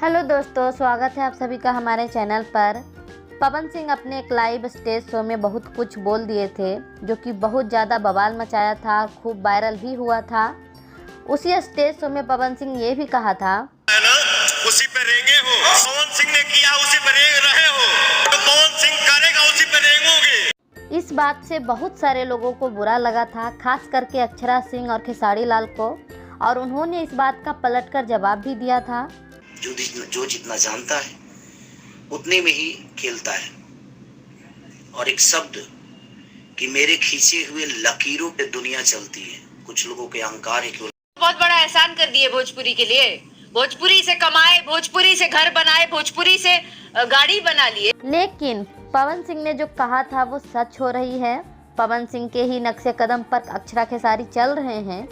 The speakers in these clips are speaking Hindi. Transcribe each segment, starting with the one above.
हेलो दोस्तों, स्वागत है आप सभी का हमारे चैनल पर। पवन सिंह अपने एक लाइव स्टेज शो में बहुत कुछ बोल दिए थे जो कि बहुत ज़्यादा बवाल मचाया था, खूब वायरल भी हुआ था। उसी स्टेज शो में पवन सिंह ये भी कहा था, है ना, उसी पे रेंगे हो। पवन सिंह ने किया उसी पे रेंग रहे हो, तो पवन सिंह करेगा उसी पे रेंगोगे। इस बात से बहुत सारे लोगों को बुरा लगा था, खास करके अक्षरा सिंह और खेसारी लाल को, और उन्होंने इस बात का पलटकर जवाब भी दिया था। जो जितना जानता है उतने में ही खेलता है। और एक शब्द कि मेरे खींचे हुए लकीरों पे दुनिया चलती है। कुछ लोगों के अहंकार है कि बहुत बड़ा एहसान कर दिए भोजपुरी के लिए। भोजपुरी से कमाए, भोजपुरी से घर बनाए, भोजपुरी से गाड़ी बना लिए। लेकिन पवन सिंह ने जो कहा था वो सच हो रही है। पवन सिंह के ही नक्शे कदम पर अक्षरा खेसारी चल रहे हैं।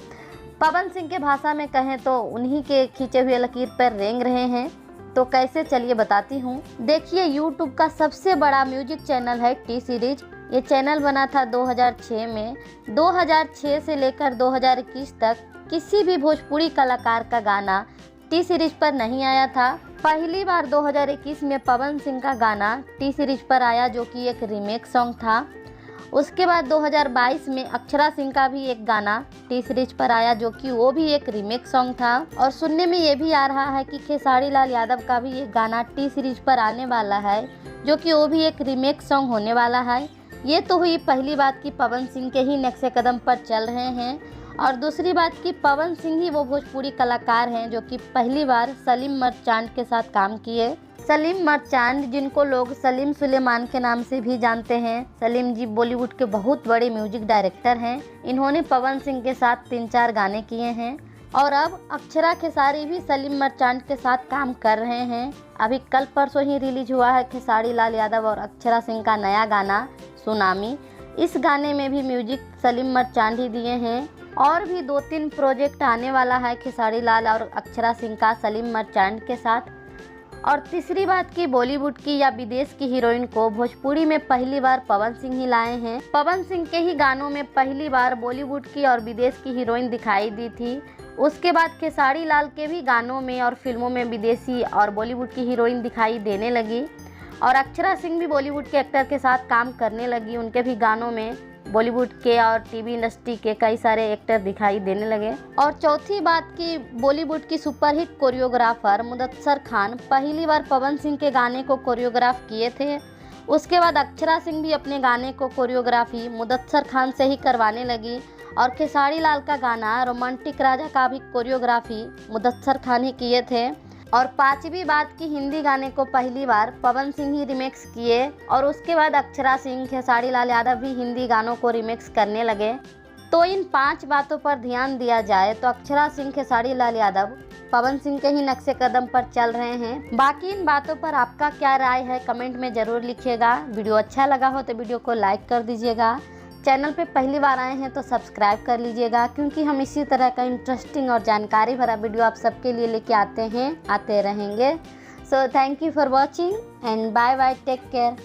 पवन सिंह के भाषा में कहें तो उन्हीं के खींचे हुए लकीर पर रेंग रहे हैं। तो कैसे, चलिए बताती हूँ। देखिए, यूट्यूब का सबसे बड़ा म्यूजिक चैनल है टी सीरीज। ये चैनल बना था 2006 में। 2006 से लेकर 2021 तक किसी भी भोजपुरी कलाकार का गाना टी सीरीज पर नहीं आया था। पहली बार 2021 में पवन सिंह का गाना टी सीरीज पर आया, जो कि एक रीमेक सॉन्ग था। उसके बाद 2022 में अक्षरा सिंह का भी एक गाना टी सीरीज पर आया, जो कि वो भी एक रीमेक सॉन्ग था। और सुनने में ये भी आ रहा है कि खेसारी लाल यादव का भी एक गाना टी सीरीज पर आने वाला है, जो कि वो भी एक रीमेक सॉन्ग होने वाला है। ये तो हुई पहली बात कि पवन सिंह के ही नक्शे कदम पर चल रहे हैं। और दूसरी बात कि पवन सिंह ही वो भोजपुरी कलाकार हैं जो कि पहली बार सलीम मर्चांट के साथ काम किए। सलीम मर्चांट, जिनको लोग सलीम सुलेमान के नाम से भी जानते हैं। सलीम जी बॉलीवुड के बहुत बड़े म्यूजिक डायरेक्टर हैं। इन्होंने पवन सिंह के साथ 3-4 गाने किए हैं। और अब अक्षरा खेसारी भी सलीम मर्चांट के साथ काम कर रहे हैं। अभी कल परसों ही रिलीज हुआ है खेसारी लाल यादव और अक्षरा सिंह का नया गाना सुनामी। इस गाने में भी म्यूजिक सलीम मर्चांट ही दिए हैं। और भी 2-3 प्रोजेक्ट आने वाला है खेसारी लाल और अक्षरा सिंह का सलीम मर्चांट के साथ। और तीसरी बात कि बॉलीवुड की या विदेश की हीरोइन को भोजपुरी में पहली बार पवन सिंह ही लाए हैं। पवन सिंह के ही गानों में पहली बार बॉलीवुड की और विदेश की हीरोइन दिखाई दी थी। उसके बाद खेसारी लाल के भी गानों में और फिल्मों में विदेशी और बॉलीवुड की हीरोइन दिखाई देने लगी। और अक्षरा सिंह भी बॉलीवुड के एक्टर के साथ काम करने लगी। उनके भी गानों में बॉलीवुड के और टीवी इंडस्ट्री के कई सारे एक्टर दिखाई देने लगे। और चौथी बात कि बॉलीवुड की सुपरहिट कोरियोग्राफर मुदस्सर खान पहली बार पवन सिंह के गाने को कोरियोग्राफ किए थे। उसके बाद अक्षरा सिंह भी अपने गाने को कोरियोग्राफी मुदस्सर खान से ही करवाने लगी। और खेसारी लाल का गाना रोमांटिक राजा का भी कोरियोग्राफी मुदस्सर खान ही किए थे। और पांचवी बात कि हिंदी गाने को पहली बार पवन सिंह ही रिमिक्स किए। और उसके बाद अक्षरा सिंह, खेसारी लाल यादव भी हिंदी गानों को रिमिक्स करने लगे। तो इन 5 बातों पर ध्यान दिया जाए तो अक्षरा सिंह, खेसारी लाल यादव पवन सिंह के ही नक्शे कदम पर चल रहे हैं। बाकी इन बातों पर आपका क्या राय है, कमेंट में ज़रूर लिखिएगा। वीडियो अच्छा लगा हो तो वीडियो को लाइक कर दीजिएगा। चैनल पे पहली बार आए हैं तो सब्सक्राइब कर लीजिएगा, क्योंकि हम इसी तरह का इंटरेस्टिंग और जानकारी भरा वीडियो आप सबके लिए लेके आते रहेंगे। So thank you for watching and bye bye, take care.